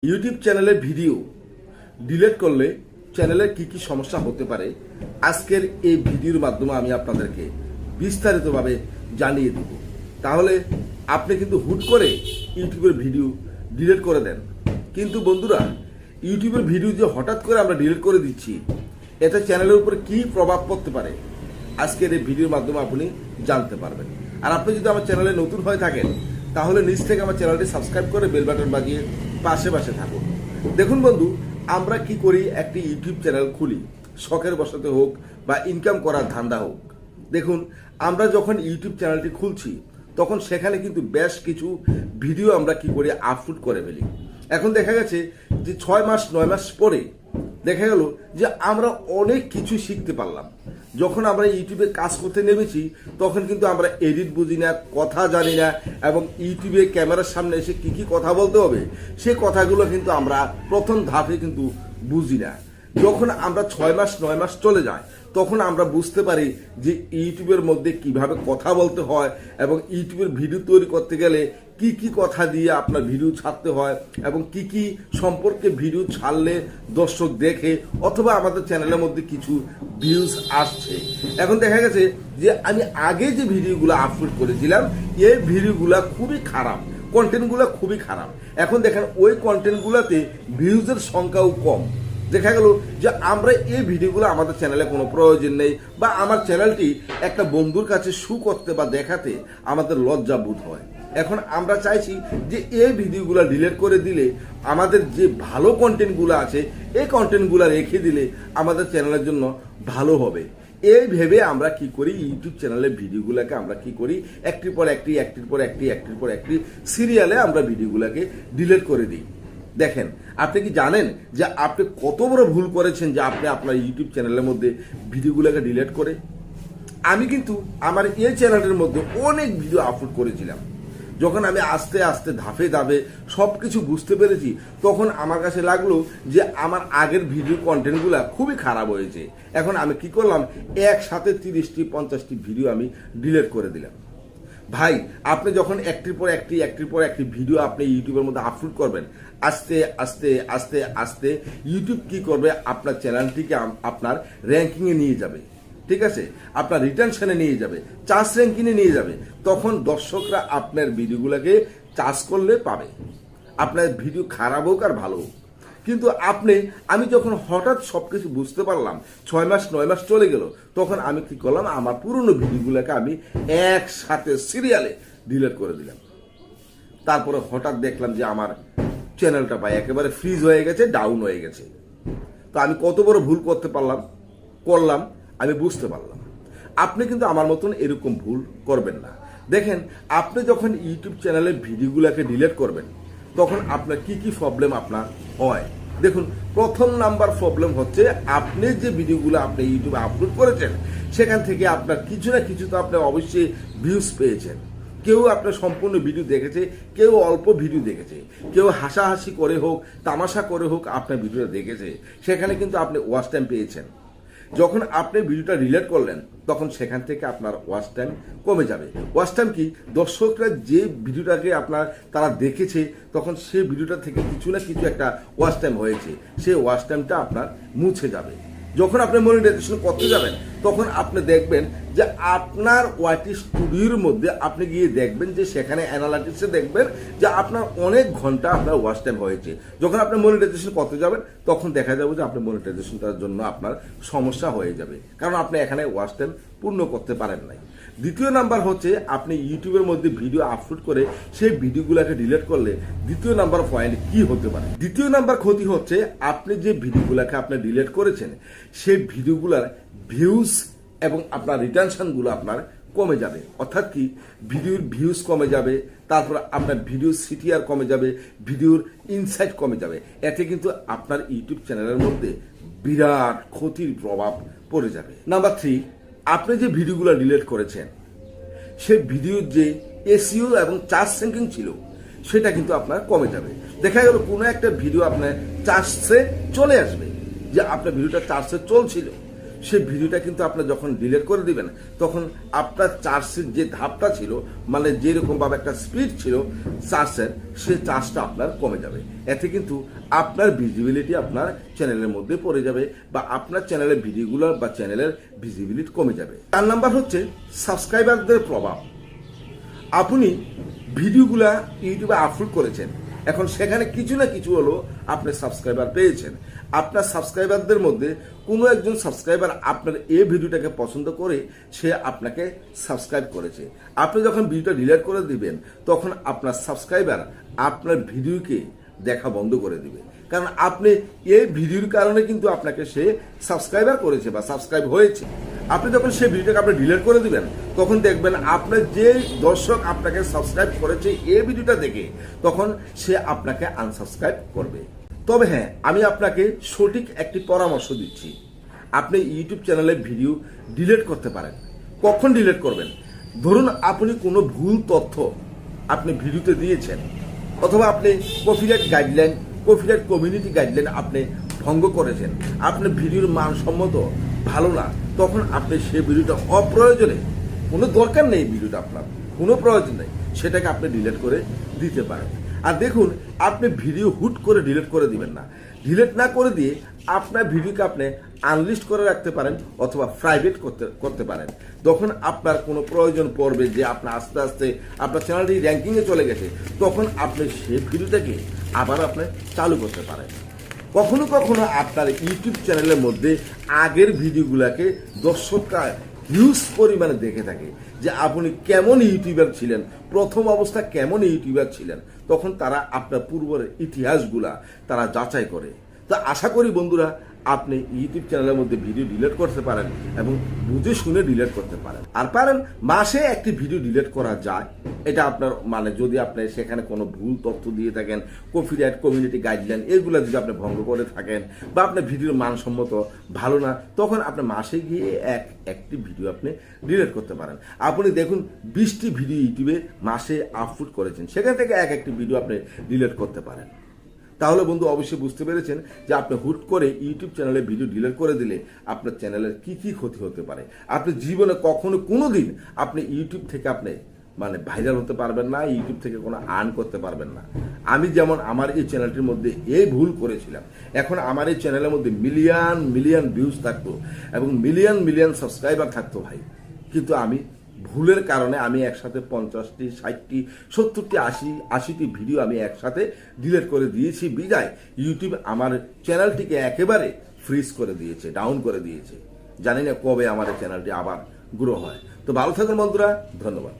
YouTube চ্যানেলের video delete করলে চ্যানেলের কি কি সমস্যা হতে পারে আজকের এই ভিডিওর মাধ্যমে আমি আপনাদেরকে বিস্তারিতভাবে জানিয়ে দেব। তাহলে আপনি কিন্তু হুট করে ইউটিউবের ভিডিও ডিলিট করে দেন, কিন্তু বন্ধুরা ইউটিউবের ভিডিও যে হঠাৎ করে আমরা ডিলিট করে দিচ্ছি এতে চ্যানেলের উপর কি প্রভাব পড়তে পারে আজকের এই ভিডিওর মাধ্যমে আপনি জানতে পারবেন। আর আপনি যদি আমার চ্যানেলে নতুন হয়ে থাকেন তাহলে নিচ থেকে আমার চ্যানেলটি সাবস্ক্রাইব করে বেল বাটন বাজিয়ে পাশে পাশে থাকুন। দেখুন বন্ধু, আমরা কি করি, একটি ইউটিউব চ্যানেল খুলি, শখের বসাতে হোক বা ইনকাম করার ধান্দা হোক। দেখুন, আমরা যখন ইউটিউব চ্যানেলটি খুলছি তখন সেখানে কিন্তু বেশ কিছু ভিডিও আমরা কি করি আপলোড করে ফেলি। এখন দেখা গেছে যে 6 মাস 9 মাস পরে দেখা গেল যে আমরা অনেক কিছু শিখতে পারলাম। যখন আমরা ইউটিউবে কাজ করতে নেমেছি তখন কিন্তু আমরা এডিট বুঝি না, কথা জানি না, এবং ইউটিউবে ক্যামেরার সামনে এসে কি কি কথা বলতে হবে সে কথাগুলো কিন্তু আমরা প্রথম ধাপে কিন্তু বুঝি না। যখন আমরা 6 মাস 9 মাস চলে যায় তখন আমরা বুঝতে পারি যে ইউটিউবের মধ্যে কিভাবে কথা বলতে হয় এবং ইউটিউবের ভিডিও তৈরি করতে গেলে কি কি কথা দিয়ে আপনার ভিডিও ছাড়তে হয় এবং কি কি সম্পর্কে ভিডিও ছাড়লে দর্শক দেখে অথবা আমাদের চ্যানেলের মধ্যে কিছু ভিউজ আসছে। এখন দেখা গেছে যে আমি আগে যে ভিডিওগুলো আপলোড করেছিলাম এই ভিডিওগুলো খুবই খারাপ, কন্টেন্টগুলো খুবই খারাপ। এখন দেখেন ওই কন্টেন্টগুলোতে ভিউজের সংখ্যাও কম। দেখা গেল যে আমরা এই ভিডিওগুলো আমাদের চ্যানেলে কোনো প্রয়োজন নেই বা আমার চ্যানেলটি একটা বন্ধুর কাছে শু করতে বা দেখাতে আমাদের লজ্জা বোধ হয়। এখন আমরা চাইছি যে এই ভিডিওগুলো ডিলিট করে দিলে আমাদের যে ভালো কন্টেন্টগুলো আছে এই কন্টেন্টগুলো রেখে দিলে আমাদের চ্যানেলের জন্য ভালো হবে। এই ভেবে আমরা কি করি, ইউটিউব চ্যানেলের ভিডিওগুলোকে আমরা কি করি একটির পর একটি একটির পর একটি সিরিয়ালে আমরা ভিডিওগুলোকে ডিলিট করে দিই। দেখেন, আপনি কি জানেন যে আপনি কত বড় ভুল করেছেন যে আপনি আপনার ইউটিউব চ্যানেলের মধ্যে ভিডিওগুলোকে ডিলিট করে? আমি কিন্তু আমার এই চ্যানেলের মধ্যে অনেক ভিডিও আপলোড করেছিলাম। যখন আমি আস্তে আস্তে ধাপে ধাপে সব কিছু বুঝতে পেরেছি তখন আমার কাছে লাগলো যে আমার আগের ভিডিও কন্টেন্টগুলো খুবই খারাপ হয়েছে। এখন আমি কি করলাম, একসাথে 30টি 50টি ভিডিও আমি ডিলিট করে দিলাম। ভাই, আপনি যখন একটির পর একটি ভিডিও আপনি ইউটিউবের মধ্যে আপলোড করবেন আস্তে আস্তে আস্তে আস্তে ইউটিউব কি করবে, আপনার চ্যানেলটিকে আপনার র্যাঙ্কিংয়ে নিয়ে যাবে, ঠিক আছে, আপনার রিটেনশনে নিয়ে যাবে, চার্জ র্যাঙ্কিংয়ে নিয়ে যাবে। তখন দর্শকরা আপনার ভিডিওগুলোকে চার্জ করলে পাবে, আপনার ভিডিও খারাপ হোক আর ভালো হোক। কিন্তু আমি যখন হঠাৎ সবকিছু বুঝতে পারলাম, 6 মাস 9 মাস চলে গেল, তখন আমি কি করলাম, আমার পুরনো ভিডিওগুলোকে আমি একসাথে সিরিয়ালে ডিলিট করে দিলাম। তারপরে হঠাৎ দেখলাম যে আমার চ্যানেলটা একেবারে ফ্রিজ হয়ে গেছে, ডাউন হয়ে গেছে। তো আমি কত বড় ভুল করলাম আমি বুঝতে পারলাম। আপনি কিন্তু আমার মতন এরকম ভুল করবেন না। দেখেন, আপনি যখন ইউটিউব চ্যানেলের ভিডিওগুলোকে ডিলিট করবেন তখন আপনার কি কি প্রবলেম আপনার হয়। দেখুন, প্রথম নাম্বার প্রবলেম হচ্ছে আপনি যে ভিডিওগুলো আপনি ইউটিউবে আপলোড করেছেন সেখান থেকে আপনার কিছু না কিছু তো আপনি অবশ্যই ভিউজ পেয়েছেন। কেউ আপনার সম্পূর্ণ ভিডিও দেখেছে, কেউ অল্প ভিডিও দেখেছে, কেউ হাসাহাসি করে হোক তামাশা করে হোক আপনার ভিডিওটা দেখেছে, সেখানে কিন্তু আপনি ওয়াচ টাইম পেয়েছেন। যখন আপনি ভিডিওটা ডিলিট করলেন তখন সেখান থেকে আপনার ওয়াচ টাইম কমে যাবে। ওয়াচ টাইম কি, দর্শকরা যে ভিডিওটাকে তারা দেখেছে তখন সেই ভিডিওটা থেকে কিছু না কিছু একটা ওয়াচ টাইম হয়েছে, সেই ওয়াচ টাইমটা আপনার মুছে যাবে। যখন আপনি মনিটাইজেশন করতে যাবেন তখন আপনি দেখবেন যে আপনার ওয়াইটি স্টুডিওর মধ্যে আপনি গিয়ে দেখবেন যে সেখানে অ্যানালাইটিক্সে দেখবেন যে আপনার অনেক ঘন্টা আপনার ওয়াচ টাইম হয়েছে। যখন আপনি মনিটাইজেশন করতে যাবেন তখন দেখা যাবে যে আপনার মনিটাইজেশনটার জন্য আপনার সমস্যা হয়ে যাবে, কারণ আপনি এখানে ওয়াচ টাইম পূর্ণ করতে পারেন নাই। দ্বিতীয় নাম্বার হচ্ছে আপনি ইউটিউবের মধ্যে ভিডিও আপলোড করে সেই ভিডিওগুলোকে ডিলিট করলে দ্বিতীয় নাম্বার পয়েন্ট কি হতে পারে। দ্বিতীয় নাম্বার ক্ষতি হচ্ছে আপনি যে ভিডিওগুলোকে আপনি ডিলিট করেছেন সেই ভিডিওগুলোর ভিউজ এবং আপনার রিটেনশনগুলো আপনার কমে যাবে। অর্থাৎ কি, ভিডিওর ভিউজ কমে যাবে, তারপর আপনার ভিডিও সিটিআর কমে যাবে, ভিডিওর ইনসাইট কমে যাবে। এতে কিন্তু আপনার ইউটিউব চ্যানেলের মধ্যে বিরাট ক্ষতির প্রভাব পড়ে যাবে। নাম্বার 3, আপনি যে ভিডিওগুলো ডিলিট করেছেন সেই ভিডিওর যে এসইও এবং চার্জ র্যাঙ্কিং ছিল সেটা কিন্তু আপনার কমে যাবে। দেখা গেল কোনো একটা ভিডিও আপনার চার্জে চলে আসবে, যে আপনার ভিডিওটা চার্জে চলছিল, সেই ভিডিওটা কিন্তু আপনি যখন ডিলিট করে দিবেন তখন আপনার চার্জের যে ধাপটা ছিল, মানে যেরকম ভাবে একটা স্পিড ছিল চার্জের, সেই চার্জটা আপনার কমে যাবে। এতে কিন্তু আপনার ভিজিবিলিটি আপনার চ্যানেলের মধ্যে পড়ে যাবে বা আপনার চ্যানেলের ভিডিওগুলো বা চ্যানেলের ভিজিবিলিটি কমে যাবে। 4 নাম্বার হচ্ছে সাবস্ক্রাইবারদের প্রভাব। আপনি ভিডিওগুলা ইউটিউবে আপলোড করেছেন, এখন সেখানে কিছু না কিছু হলো আপনি সাবস্ক্রাইবার পেয়েছেন। আপনার সাবস্ক্রাইবারদের মধ্যে কোনো একজন সাবস্ক্রাইবার আপনার এই ভিডিওটাকে পছন্দ করে সে আপনাকে সাবস্ক্রাইব করেছে। আপনি যখন ভিডিওটা ডিলিট করে দিবেন তখন আপনার সাবস্ক্রাইবার আপনার ভিডিওকে দেখা বন্ধ করে দিবে, কারণ আপনি এই ভিডিওর কারণে কিন্তু আপনাকে সে সাবস্ক্রাইবার করেছে বা সাবস্ক্রাইব হয়েছে। আপনি যখন সেই ভিডিওটাকে আপনি ডিলিট করে দিবেন তখন দেখবেন আপনার যে দর্শক আপনাকে সাবস্ক্রাইব করেছে এই ভিডিওটা দেখে, তখন সে আপনাকে আনসাবস্ক্রাইব করবে। তবে হ্যাঁ, আমি আপনাকে সঠিক একটি পরামর্শ দিচ্ছি। আপনি ইউটিউব চ্যানেলে ভিডিও ডিলিট করতে পারেন। কখন ডিলিট করবেন? ধরুন আপনি কোনো ভুল তথ্য আপনি ভিডিওতে দিয়েছেন, অথবা আপনি copyright guideline, copyright community guideline আপনি ভঙ্গ করেছেন, আপনার ভিডিওর মানসম্মত ভালো না, তখন আপনি সেই ভিডিওটা অপ্রয়োজনে, কোনো দরকার নেই ভিডিওটা, আপনার কোনো প্রয়োজন নেই, সেটাকে আপনি ডিলিট করে দিতে পারেন। আর দেখুন, আপনি ভিডিও হুট করে ডিলিট করে দিবেন না। ডিলিট না করে দিয়ে আপনার ভিডিওকে আপনি আনলিস্ট করে রাখতে পারেন অথবা প্রাইভেট করতে পারেন। তখন আপনার কোনো প্রয়োজন পড়বে যে আপনার আস্তে আস্তে আপনার চ্যানেলটি র্যাঙ্কিংয়ে চলে গেছে, তখন আপনি সেই ভিডিওটাকে আবার আপনি চালু করতে পারেন। কখনো কখনো আপনার ইউটিউব চ্যানেলের মধ্যে আগের ভিডিওগুলোকে দর্শকরা হিউজ পরিমাণে দেখে থাকে যে আপনি কেমন ইউটিউবার ছিলেন, প্রথম অবস্থা কেমন ইউটিউবার ছিলেন, তখন তারা আপনার পূর্বের ইতিহাসগুলা তারা যাচাই করে। তো আশা করি বন্ধুরা, আপনি ইউটিউব চ্যানেলের মধ্যে ভিডিও ডিলিট করতে পারেন এবং বুঝে শুনে ডিলিট করতে পারেন। আর পারেন মাসে একটি ভিডিও ডিলিট করা যায়, এটা আপনার মানে যদি আপনি সেখানে কোনো ভুল তথ্য দিয়ে থাকেন, কপিরাইট কমিউনিটি গাইডলাইন এগুলো যদি আপনি ভঙ্গ করে থাকেন বা আপনার ভিডিওর মানসম্মত ভালো না, তখন আপনি মাসে গিয়ে একটি ভিডিও আপনি ডিলিট করতে পারেন। আপনি দেখুন 20টি ভিডিও ইউটিউবে মাসে আপলোড করেছেন, সেখান থেকে একটি ভিডিও আপনি ডিলিট করতে পারেন। তাহলে বন্ধু অবশ্যই বুঝতে পেরেছেন যে আপনি হুট করে ইউটিউব চ্যানেলে ভিডিও ডিলিট করে দিলে আপনার চ্যানেলের কি কি ক্ষতি হতে পারে। আপনি জীবনে কখনো কোনো দিন আপনি ইউটিউব থেকে আপনি মানে ভাইরাল হতে পারবেন না, ইউটিউব থেকে কোনো আর্ন করতে পারবেন না। আমি যেমন আমার এই চ্যানেলটির মধ্যে এই ভুল করেছিলাম, এখন আমার এই চ্যানেলের মধ্যে মিলিয়ন মিলিয়ন ভিউজ থাকতো এবং মিলিয়ন মিলিয়ন সাবস্ক্রাইবার থাকতো ভাই, কিন্তু আমি ভুলের কারণে আমি একসাথে 50টি 60টি 70টি 80টি ভিডিও আমি একসাথে ডিলিট করে দিয়েছি। বিদায় ইউটিউব আমার চ্যানেলটিকে একেবারে ফ্রিজ করে দিয়েছে, ডাউন করে দিয়েছে। জানি না কবে আমার এই চ্যানেলটি আবার গ্রো হয়। তো ভালো থাকুন বন্ধুরা, ধন্যবাদ।